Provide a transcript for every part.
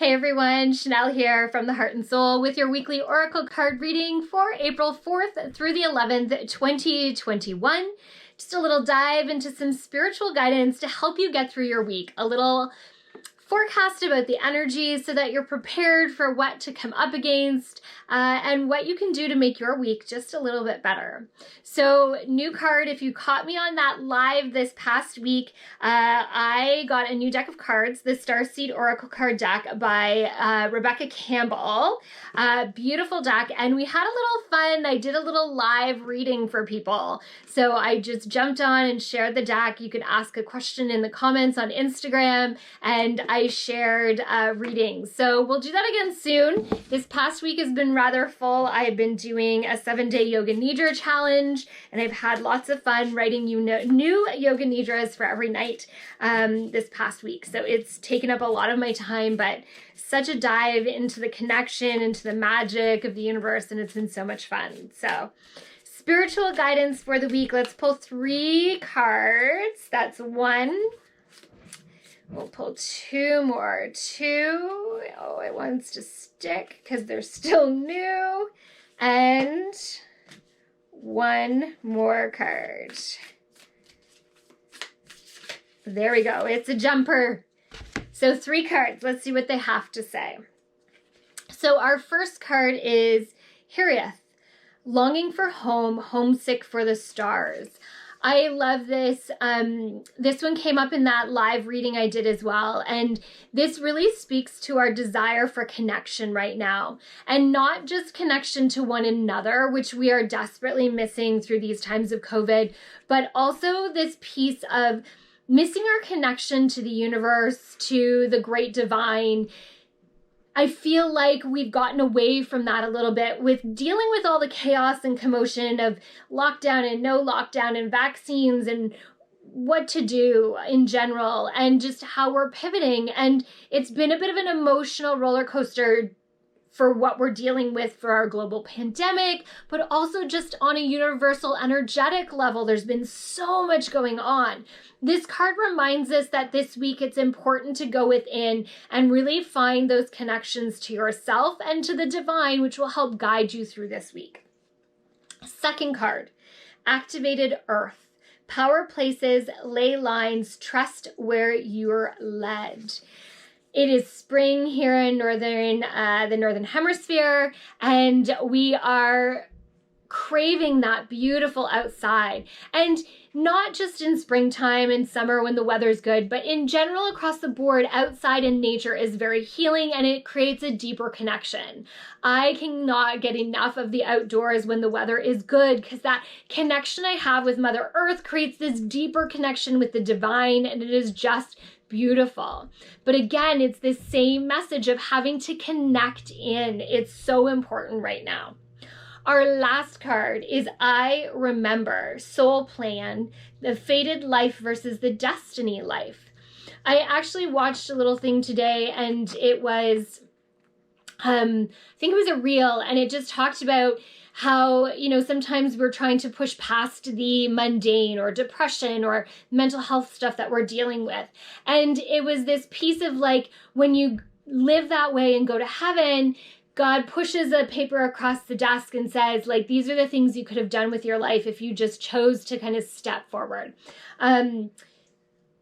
Hey everyone, Chanel here from the Heart and Soul with your weekly Oracle card reading for April 4th through the 11th, 2021. Just a little dive into some spiritual guidance to help you get through your week. A little forecast about the energies so that you're prepared for what to come up against and what you can do to make your week just a little bit better. So new card, if you caught me on that live this past week, I got a new deck of cards, the Starseed Oracle card deck by Rebecca Campbell. Beautiful deck, and we had a little fun. I did a little live reading for people. So I just jumped on and shared the deck. You could ask a question in the comments on Instagram, and I shared readings. So we'll do that again soon. This past week has been rather full. I have been doing a 7-day Yoga Nidra challenge, and I've had lots of fun writing you new Yoga Nidras for every night this past week. So it's taken up a lot of my time, but such a dive into the connection, into the magic of the universe, and it's been so much fun. So spiritual guidance for the week. Let's pull 3 cards. That's 1. We'll pull 2 more. 2. Oh, it wants to stick because they're still new. And 1 more card. There we go. It's a jumper. So 3 cards. Let's see what they have to say. So our first card is Hiriath, longing for home, homesick for the stars. I love this. This one came up in that live reading I did as well. And this really speaks to our desire for connection right now. And not just connection to one another, which we are desperately missing through these times of COVID, but also this piece of missing our connection to the universe, to the great divine. I feel like we've gotten away from that a little bit with dealing with all the chaos and commotion of lockdown and no lockdown and vaccines and what to do in general and just how we're pivoting. And it's been a bit of an emotional roller coaster for what we're dealing with for our global pandemic, but also just on a universal energetic level. There's been so much going on. This card reminds us that this week it's important to go within and really find those connections to yourself and to the divine, which will help guide you through this week. Second card, Activated Earth. Power places, ley lines, trust where you're led. It is spring here in the Northern Hemisphere, and we are craving that beautiful outside. And not just in springtime and summer when the weather's good, but in general across the board, outside in nature is very healing and it creates a deeper connection. I cannot get enough of the outdoors when the weather is good because that connection I have with Mother Earth creates this deeper connection with the divine, and it is just beautiful. But again, it's this same message of having to connect in. It's so important right now. Our last card is I Remember, Soul Plan, the fated life versus the destiny life. I actually watched a little thing today, and it was, I think it was a reel, and it just talked about how, sometimes we're trying to push past the mundane or depression or mental health stuff that we're dealing with. And it was this piece of like, when you live that way and go to heaven, God pushes a paper across the desk and says, like, these are the things you could have done with your life if you just chose to kind of step forward.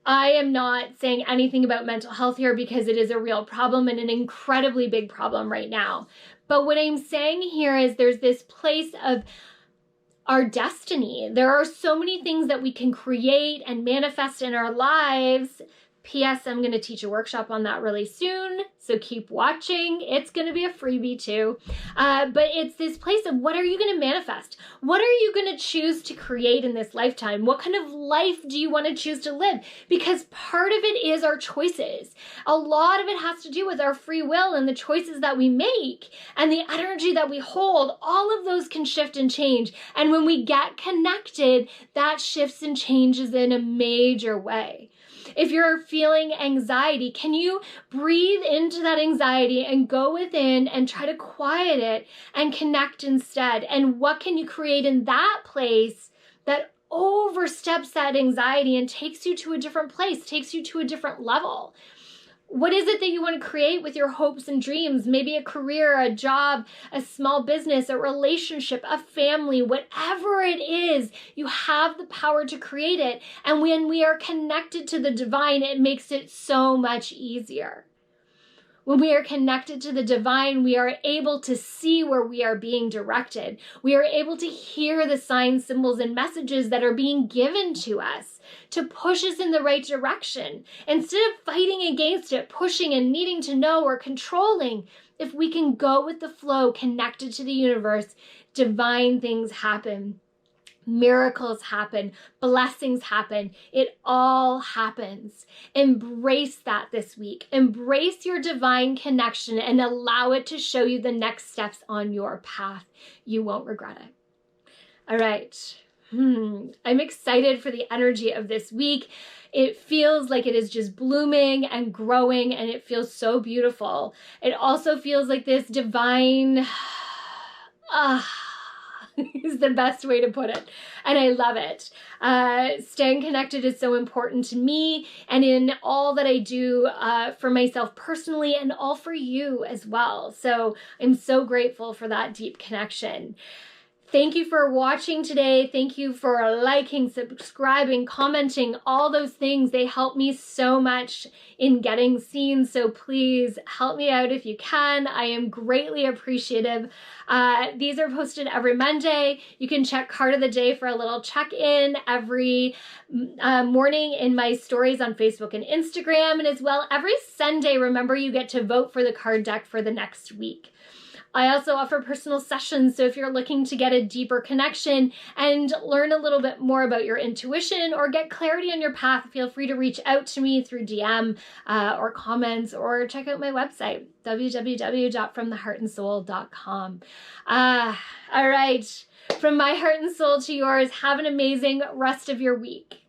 I am not saying anything about mental health here because it is a real problem and an incredibly big problem right now. But what I'm saying here is there's this place of our destiny. There are so many things that we can create and manifest in our lives. P.S. I'm going to teach a workshop on that really soon, so keep watching. It's going to be a freebie too. But it's this place of what are you going to manifest? What are you going to choose to create in this lifetime? What kind of life do you want to choose to live? Because part of it is our choices. A lot of it has to do with our free will and the choices that we make and the energy that we hold. All of those can shift and change. And when we get connected, that shifts and changes in a major way. If you're feeling anxiety, can you breathe into that anxiety and go within and try to quiet it and connect instead? And what can you create in that place that oversteps that anxiety and takes you to a different place, takes you to a different level? What is it that you want to create with your hopes and dreams? Maybe a career, a job, a small business, a relationship, a family, whatever it is, you have the power to create it. And when we are connected to the divine, it makes it so much easier. When we are connected to the divine, we are able to see where we are being directed. We are able to hear the signs, symbols, and messages that are being given to us to push us in the right direction. Instead of fighting against it, pushing and needing to know or controlling, if we can go with the flow, connected to the universe, divine things happen. Miracles happen, blessings happen. It all happens. Embrace that this week. Embrace your divine connection and allow it to show you the next steps on your path. You won't regret it. All right. I'm excited for the energy of this week. It feels like it is just blooming and growing, and it feels so beautiful. It also feels like this divine is the best way to put it. And I love it. Staying connected is so important to me and in all that I do for myself personally and all for you as well. So I'm so grateful for that deep connection. Thank you for watching today. Thank you for liking, subscribing, commenting, all those things. They help me so much in getting seen. So please help me out if you can. I am greatly appreciative. These are posted every Monday. You can check card of the day for a little check-in every morning in my stories on Facebook and Instagram. And as well, every Sunday, remember you get to vote for the card deck for the next week. I also offer personal sessions, so if you're looking to get a deeper connection and learn a little bit more about your intuition or get clarity on your path, feel free to reach out to me through DM or comments, or check out my website, www.fromtheheartandsoul.com. All right, from my heart and soul to yours, have an amazing rest of your week.